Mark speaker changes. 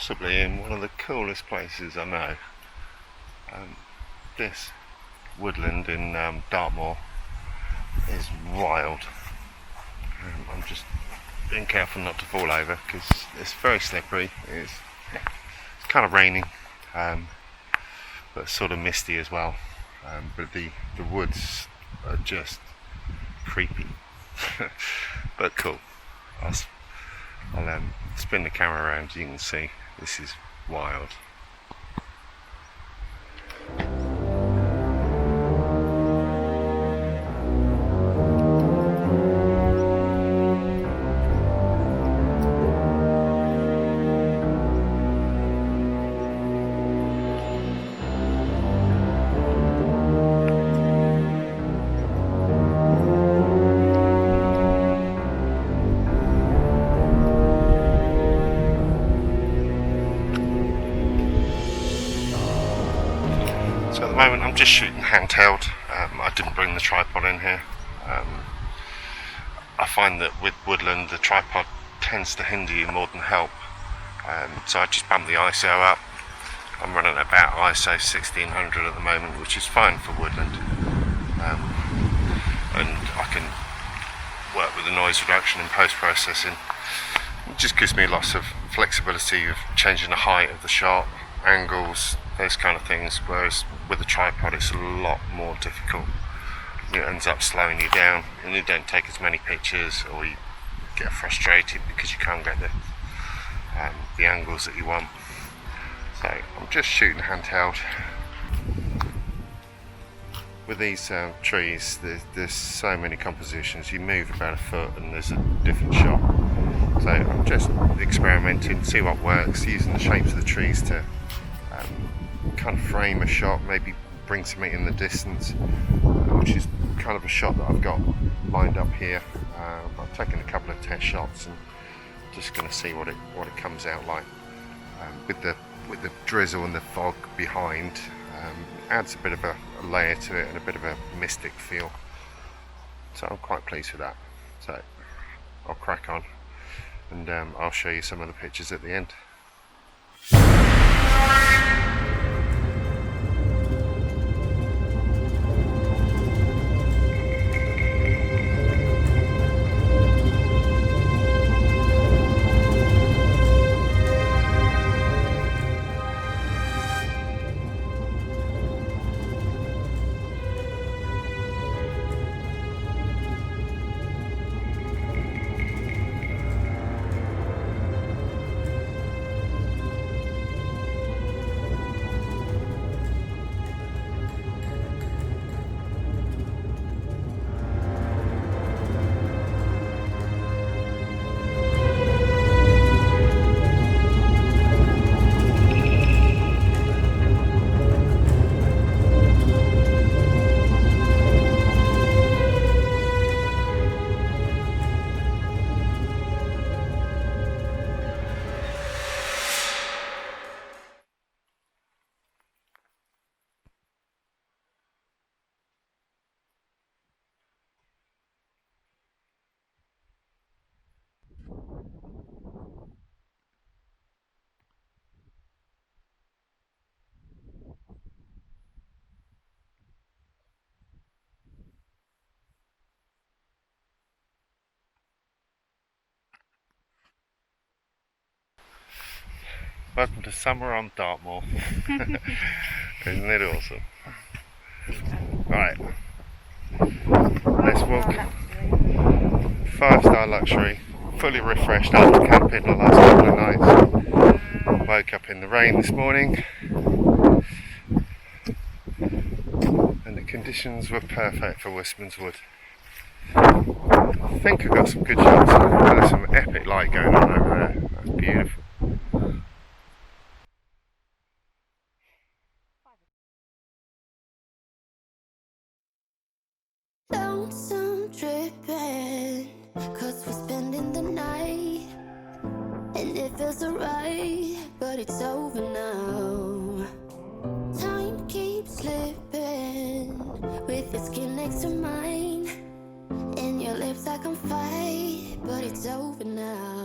Speaker 1: possibly in one of the coolest places I know. This woodland in Dartmoor is wild. I'm just being careful not to fall over because it's very slippery. It's kind of raining, but sort of misty as well. But the woods are just creepy, but cool. I'll spin the camera around so you can see. This is wild. So at the moment I'm just shooting handheld. I didn't bring the tripod in here. I find that with woodland the tripod tends to hinder you more than help. So I just bumped the ISO up. I'm running about ISO 1600 at the moment, which is fine for woodland. And I can work with the noise reduction and post-processing. It just gives me lots of flexibility of changing the height of the shot, angles, those kind of things, whereas with a tripod it's a lot more difficult. It ends up slowing you down and you don't take as many pictures, or you get frustrated because you can't get the angles that you want. So I'm just shooting handheld. With these trees, there's so many compositions. You move about a foot and there's a different shot. So I'm just experimenting, see what works, using the shapes of the trees to kind of frame a shot, maybe bring something in the distance, which is kind of a shot that I've got lined up here. I've taken a couple of test shots and just going to see what it comes out like. With the drizzle and the fog behind, adds a bit of a layer to it and a bit of a mystic feel. So I'm quite pleased with that. So I'll crack on and I'll show you some of the pictures at the end. Welcome to summer on Dartmoor. Isn't it awesome? Right, let's walk. 5-star luxury, fully refreshed after camping the last couple of nights. Woke up in the rain this morning and the conditions were perfect for Wistmans Wood. I think I got some good shots. There's some epic light going on over there. That's beautiful.
Speaker 2: Lonesome dripping, 'cause we're spending the night, and it feels alright, but it's over now. Time keeps slipping, with your skin next to mine, and your lips I can fight, but it's over now.